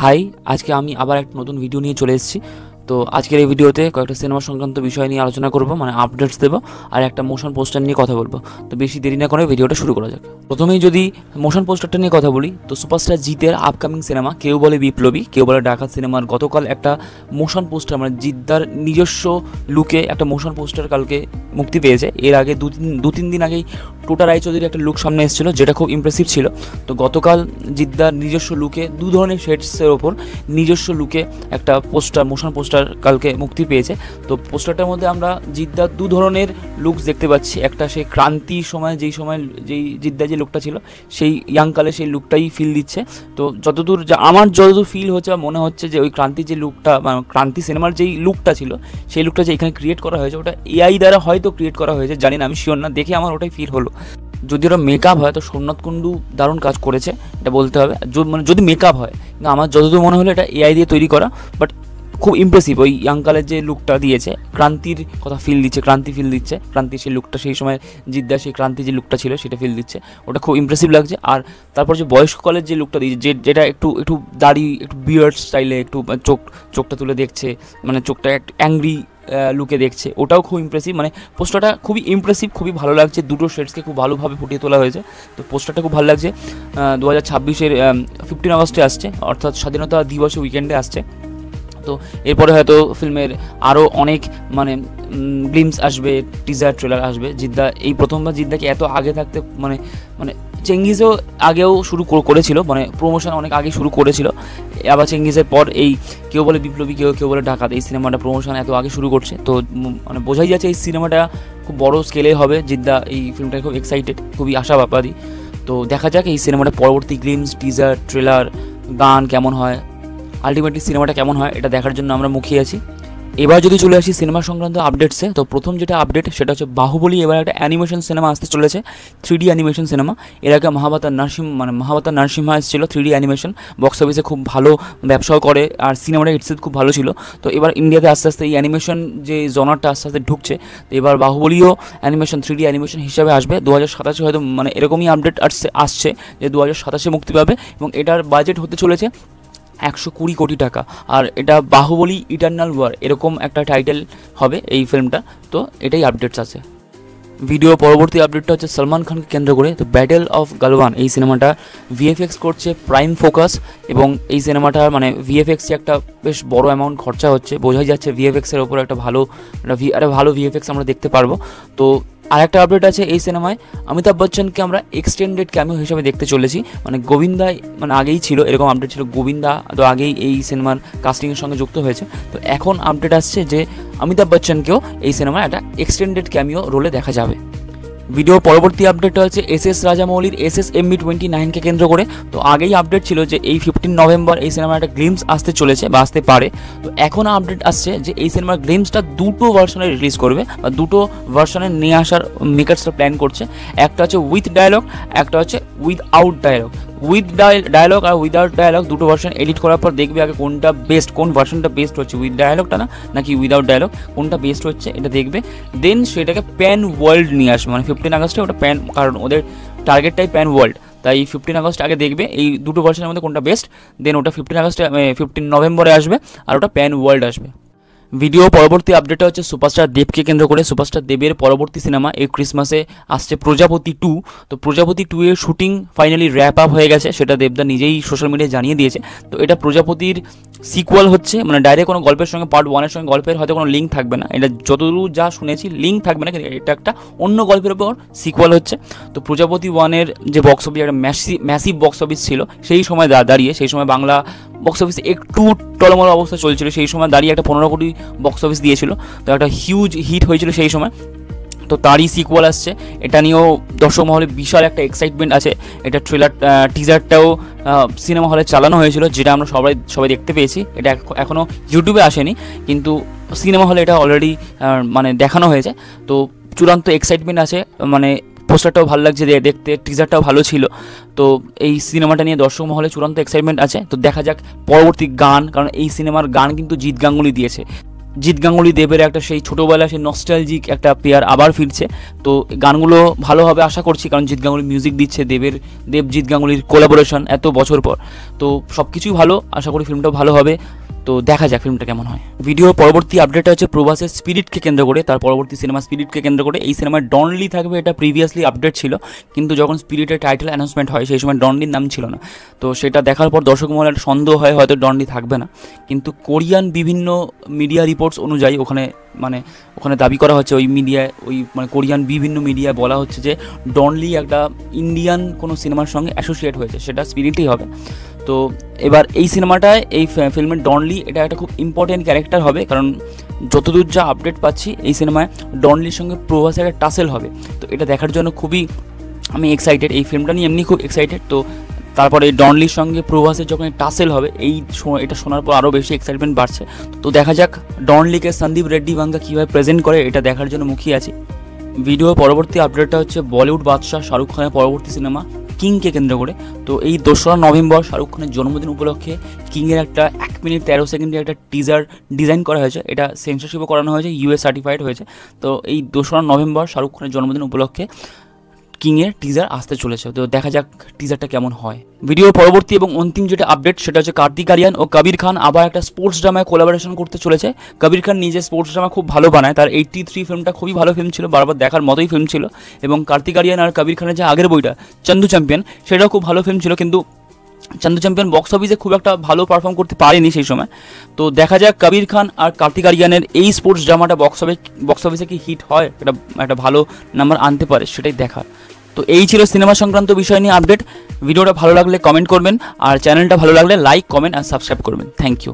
High, আজকে আমি আবার একটা নতুন ভিডিও নিয়ে চলে এসেছি। তো আজকের এই ভিডিওতে কয়েকটা সিনেমা সংক্রান্ত বিষয় নিয়ে আলোচনা করব, মানে আপডেটস দেবো আর একটা মোশন পোস্টার নিয়ে কথা বলবো। তো বেশি দেরি না করে ভিডিওটা শুরু করা যাক। প্রথমেই যদি মোশন পোস্টারটা নিয়ে কথা বলি, তো সুপারস্টার জিতের আপকামিং সিনেমা কেউ বলে বিপ্লবী, কেউ বলে ডাকাত সিনেমার গতকাল একটা মোশন পোস্টার, মানে জিদ্দার নিজস্ব লুকে একটা মোশন পোস্টার কালকে মুক্তি পেয়েছে। এর আগে দু তিন দিন আগেই টোটা রায়চৌধুরীর একটা লুক সামনে এসেছিলো, যেটা খুব ইমপ্রেসিভ ছিল। তো গতকাল জিদ্দার নিজস্ব লুকে দু ধরনের শেডসের ওপর নিজস্ব লুকে একটা পোস্টার, মোশন পোস্টার কালকে মুক্তি পেয়েছে। তো পোস্টারটার মধ্যে আমরা জিদ্দার দু ধরনের লুকস দেখতে পাচ্ছি। একটা সেই ক্রান্তির সময় যেই জিদ্দার যে লুকটা ছিল, সেই ইয়াংকালে সেই লুকটাই ফিল দিচ্ছে। তো আমার যতদূর ফিল হচ্ছে বা মনে হচ্ছে যে ওই ক্রান্তির যে লুকটা, মানে ক্রান্তি সিনেমার যেই লুকটা ছিল, সেই লুকটা যে এখানে ক্রিয়েট করা হয়েছে, ওটা এআই দ্বারা হয়তো ক্রিয়েট করা হয়েছে, জানি না, আমি শিওর না। দেখে আমার ওটাই ফিল হলো। যদি ওটা মেকআপ হয় তো সোমনাথ কুণ্ডু দারুণ কাজ করেছে, এটা বলতে হবে। মানে যদি মেকআপ হয়, কিন্তু আমার যতদূর মনে হলো এটা এআই দিয়ে তৈরি করা, বাট খুব ইমপ্রেসিভ। ওই ইয়াংকালের যে লুকটা দিয়েছে, ক্রান্তির কথা ফিল দিচ্ছে, ক্রান্তি ফিল দিচ্ছে, ক্রান্তির সেই লুকটা, সেই সময় জিদ্দার সেই ক্রান্তি যে লুকটা ছিল সেটা ফিল দিচ্ছে, ওটা খুব ইমপ্রেসিভ লাগছে। আর তারপর যে বয়স্ককালের যে লুকটা দিয়েছে, যেটা একটু দাড়ি, একটু বিয়ার্ড স্টাইলে, একটু চোখটা তুলে দেখছে, মানে চোখটা একটু অ্যাংরি লুকে দেখছে, ওটাও খুব ইমপ্রেসিভ। মানে পোস্টারটা খুবই ইমপ্রেসিভ, খুবই ভালো লাগছে। দুটো শেডসকে খুব ভালোভাবে ফুটিয়ে তোলা হয়েছে। তো পোস্টারটা খুব ভালো লাগছে। 2026-এর 15 আগস্টে আসছে, অর্থাৎ স্বাধীনতা দিবসে উইকেন্ডে আসছে। তো এরপরে হয়তো ফিল্মের আরও অনেক মানে গ্লিমস আসবে, টিজার ট্রেলার আসবে। জিদ্দা এই প্রথমবার জিদ্দাকে এত আগে থাকতে মানে চেঙ্গিজও আগেও শুরু করেছিল, মানে প্রমোশন অনেক আগে শুরু করেছিল। আবার চেঙ্গিজের পর এই কেউ বলে বিপ্লবী, কেউ বলে ডাকাত, এই সিনেমাটা প্রমোশন এত আগে শুরু করছে। তো মানে বোঝাই যাচ্ছে এই সিনেমাটা খুব বড় স্কেলে হবে। জিদ্দা এই ফিল্মটাকে খুব এক্সাইটেড, খুবই আশাবাদী। তো দেখা যাক এই সিনেমাটা পরবর্তী গ্লিমস, টিজার, ট্রেলার, গান কেমন হয়, আলটিমেটলি সিনেমাটা কেমন হয়, এটা দেখার জন্য আমরা মুখিয়ে আছি। এবার যদি চলে আসি সিনেমা সংক্রান্ত আপডেটসে, তো প্রথম যেটা আপডেট সেটা হচ্ছে বাহুবলী এবার একটা অ্যানিমেশন সিনেমা আসতে চলেছে, 3D অ্যানিমেশন সিনেমা। এর আগে মহাবতার নরসিংহা এসেছিল 3D অ্যানিমেশন, বক্স অফিসে খুব ভালো ব্যবসাও করে, আর সিনেমাটা ইটসেলফ খুব ভালো ছিল। তো এবার ইন্ডিয়াতে আস্তে আস্তে এই অ্যানিমেশন যে জনারটা আস্তে আস্তে ঢুকছে। তো এবার বাহুবলীও অ্যানিমেশন 3D অ্যানিমেশন হিসাবে আসবে 2027 হয়তো, মানে এরকমই আপডেট আসছে যে 2027 মুক্তি পাবে, এবং এটার বাজেট হতে চলেছে 120 কোটি টাকা। আর এটা বাহুবলী ইটারনাল ওয়ার এরকম একটা টাইটেল হবে এই ফিল্মটা। তো এটাই আপডেটস আছে। ভিডিও পরবর্তী আপডেটটা হচ্ছে সলমান খানকে কেন্দ্র করে। তো ব্যাটেল অফ গালওয়ান এই সিনেমাটা ভিএফএক্স করছে প্রাইম ফোকাস, এবং এই সিনেমাটার মানে ভিএফএক্সে একটা বেশ বড় অ্যামাউন্ট খরচা হচ্ছে। বোঝাই যাচ্ছে ভিএফএক্সের ওপর একটা ভালো ভিএফএক্স আমরা দেখতে পারবো। তো আরেকটা আপডেট আছে, এই সিনেমায় অমিতাভ বচ্চনকে আমরা এক্সটেন্ডেড ক্যামিও হিসেবে দেখতে চলেছি। মানে গোবিন্দা মানে আগেই ছিল, এরকম আপডেট ছিল, গোবিন্দা তো আগেই এই সিনেমার কাস্টিংয়ের সঙ্গে যুক্ত হয়েছে। তো এখন আপডেট আসছে যে অমিতাভ বচ্চনকেও এই সিনেমায় একটা এক্সটেন্ডেড ক্যামিও রোলে দেখা যাবে। ভিডিও পরবর্তী আপডেটটা হচ্ছে এস রাজামৌলির SSMB29কে কেন্দ্র করে। তো আগেই আপডেট ছিল যে এই 15 নভেম্বর এই সিনেমার একটা গ্লিমস আসতে চলেছে বা আসতে পারে। তো এখন আপডেট আসছে যে এই সিনেমার গ্লিমসটা দুটো ভার্সনে রিলিজ করবে, বা দুটো ভার্সনে নিয়ে আসার মেকার্সরা প্ল্যান করছে। একটা হচ্ছে উইথ ডায়লগ, একটা হচ্ছে উইথআউট ডায়লগ। উইথ ডায়লগ আর উইদাউট ডায়লগ দুটো ভার্সন এডিট করার পর দেখবে আগে কোনটা বেস্ট, কোন ভার্সনটা বেস্ট হচ্ছে, উইথ ডায়লগটা না নাকি উইদাউট ডায়লগ, কোনটা বেস্ট হচ্ছে এটা দেখবে। দেন সেটাকে প্যান ওয়ার্ল্ড নিয়ে আসবে, মানে 15 আগস্টে ওটা প্যান, কারণ ওদের টার্গেটটাই প্যান ওয়ার্ল্ড। তাই 15 আগস্ট আগে দেখবে এই দুটো ভার্সনের মধ্যে কোনটা বেস্ট, দেন ওটা 15 নভেম্বরে আসবে, আর ওটা প্যান ওয়ার্ল্ড আসবে। ভিডিও পরবর্তী আপডেটটা হচ্ছে সুপারস্টার দেবকে কেন্দ্র করে। সুপারস্টার দেবের পরবর্তী সিনেমা এই ক্রিসমাসে আসছে প্রজাপতি 2। তো প্রজাপতি 2 এর শুটিং ফাইনালি র্যাপ আপ হয়ে গেছে, সেটা দেবদা নিজেই সোশ্যাল মিডিয়ায় জানিয়ে দিয়েছে। তো এটা প্রজাপতির সিকুয়াল হচ্ছে, মানে ডাইরেক্ট কোনো গল্পের সঙ্গে পার্ট 1-এর সঙ্গে গল্পের হয়তো কোনো লিঙ্ক থাকবে না, এটা যতদূর যা শুনেছি লিঙ্ক থাকবে না, কিন্তু এটা একটা অন্য গল্পের উপর সিকুয়াল হচ্ছে। তো প্রজাপতি 1-এর যে বক্স অফিস, একটা ম্যাসিভ বক্স অফিস ছিল সেই সময় দাঁড়িয়ে, সেই সময় বাংলা বক্স অফিসে একটু টলমল অবস্থা চলছিল, সেই সময় দাঁড়িয়ে একটা 15 কোটি বক্স অফিস দিয়েছিল। তো একটা হিউজ হিট হয়েছিল সেই সময়। তো তারই সিকুয়াল আসছে, এটা নিয়েও দর্শক মহলে বিশাল একটা এক্সাইটমেন্ট আছে। এটা টিজারটাও সিনেমা হলে চালানো হয়েছিল, যেটা আমরা সবাই দেখতে পেয়েছি। এটা এখনও ইউটিউবে আসেনি, কিন্তু সিনেমা হলে এটা অলরেডি মানে দেখানো হয়েছে। তো চূড়ান্ত এক্সাইটমেন্ট আছে, মানে পোস্টারটাও ভালো লাগছে দেখতে, টিজারটাও ভালো ছিল। তো এই সিনেমাটা নিয়ে দর্শক মহলে চূড়ান্ত এক্সাইটমেন্ট আছে। তো দেখা যাক পরবর্তী গান, কারণ এই সিনেমার গান কিন্তু জিৎ গাঙ্গুলি দিয়েছে। জিৎ গাঙ্গুলি দেবের একটা সেই ছোটোবেলা সেই নস্টালজিক একটা পেয়ার আবার ফিরছে। তো গানগুলো ভালো হবে আশা করছি, কারণ জিৎ গাঙ্গুলি মিউজিক দিচ্ছে, দেব জিৎ গাঙ্গুলির কোলাবোরেশন এত বছর পর, তো সব কিছুই ভালো, আশা করি ফিল্মটাও ভালো হবে। তো দেখা যাক ফিল্মটা কেমন হয়। ভিডিওর পরবর্তী আপডেটটা হচ্ছে প্রভাসের স্পিরিটকে কেন্দ্র করে, তার পরবর্তী সিনেমা স্পিরিটকে কেন্দ্র করে। এই সিনেমায় ডনলি থাকবে, এটা প্রিভিয়াসলি আপডেট ছিল, কিন্তু যখন স্পিরিটের টাইটেল অ্যানাউন্সমেন্ট হয় সেই সময় ডনলির নাম ছিল না। তো সেটা দেখার পর দর্শক মহলে একটা সন্দেহ হয় হয়তো ডনলি থাকবে না, কিন্তু কোরিয়ান বিভিন্ন মিডিয়া রিপোর্টস অনুযায়ী ওখানে দাবি করা হচ্ছে, ওই মিডিয়ায় কোরিয়ান বিভিন্ন মিডিয়ায় বলা হচ্ছে যে ডনলি একটা ইন্ডিয়ান কোনো সিনেমার সঙ্গে অ্যাসোসিয়েট হয়েছে, সেটা স্পিরিটই হবে। তো এবার এই সিনেমাটায় এই ফিল্মের ডনলি এটা একটা খুব ইম্পর্টেন্ট ক্যারেক্টার হবে, কারণ যতদূর যা আপডেট পাচ্ছি এই সিনেমায় ডনলির সঙ্গে প্রভাসের একটা টাসেল হবে। তো এটা দেখার জন্য খুবই আমি এক্সাইটেড, এই ফিল্মটা নিয়ে এমনি খুব এক্সাইটেড। তো তারপরে এই ডনলির সঙ্গে প্রভাসের যখন টাসেল হবে এটা শোনার পর আরও বেশি এক্সাইটমেন্ট বাড়ছে। তো দেখা যাক ডনলিকে সন্দীপ রেড্ডি বাঙ্গা কীভাবে প্রেজেন্ট করে, এটা দেখার জন্য মুখিয়ে আছি। ভিডিওর পরবর্তী আপডেটটা হচ্ছে বলিউড বাদশাহ শাহরুখ খানের পরবর্তী সিনেমা কিংকে কেন্দ্র করে। তো এই 2রা নভেম্বর শাহরুখ খানের জন্মদিন উপলক্ষে কিংয়ের একটা 1 মিনিট 13 সেকেন্ডের একটা টিজার ডিজাইন করা হয়েছে, এটা সেন্সরশিপও করানো হয়েছে, ইউএস সার্টিফাইড হয়েছে। তো এই 2রা নভেম্বর শাহরুখ খানের জন্মদিন উপলক্ষে কিংয়ের টিজার আসতে চলেছে, তো দেখা যাক টিজারটা কেমন হয়। ভিডিও পরবর্তী এবং অন্তিম যেটা আপডেট সেটা হচ্ছে কার্তিক আরিয়ান ও কবির খান আবার একটা স্পোর্টস ড্রামায় কোলাবোরেশন করতে চলেছে। কবির খান নিজে স্পোর্টস ড্রামা খুব ভালো বানায়, তার 83 ফিল্মটা খুবই ভালো ফিল্ম ছিল, বারবার দেখার মতোই ফিল্ম ছিল। এবং কার্তিক আরিয়ান আর কবির খানের যে আগের বইটা চন্দু চ্যাম্পিয়ন, সেটাও খুব ভালো ফিল্ম ছিল, কিন্তু চন্দু চ্যাম্পিয়ন বক্স অফিসে খুব একটা ভালো পারফর্ম করতে পারেনি সেই সময়। তো দেখা যাক কবির খান আর কার্তিক আরিয়ানের এই স্পোর্টস ড্রামাটা বক্স অফিসে কি হিট হয়, এটা একটা ভালো নাম্বার আনতে পারে, সেটাই দেখার। তো এই ছিল সিনেমা সংক্রান্ত বিষয় নিয়ে আপডেট। ভিডিওটা ভালো লাগলে কমেন্ট করবেন, আর চ্যানেলটা ভালো লাগলে লাইক, কমেন্ট আর সাবস্ক্রাইব করবেন। Thank you.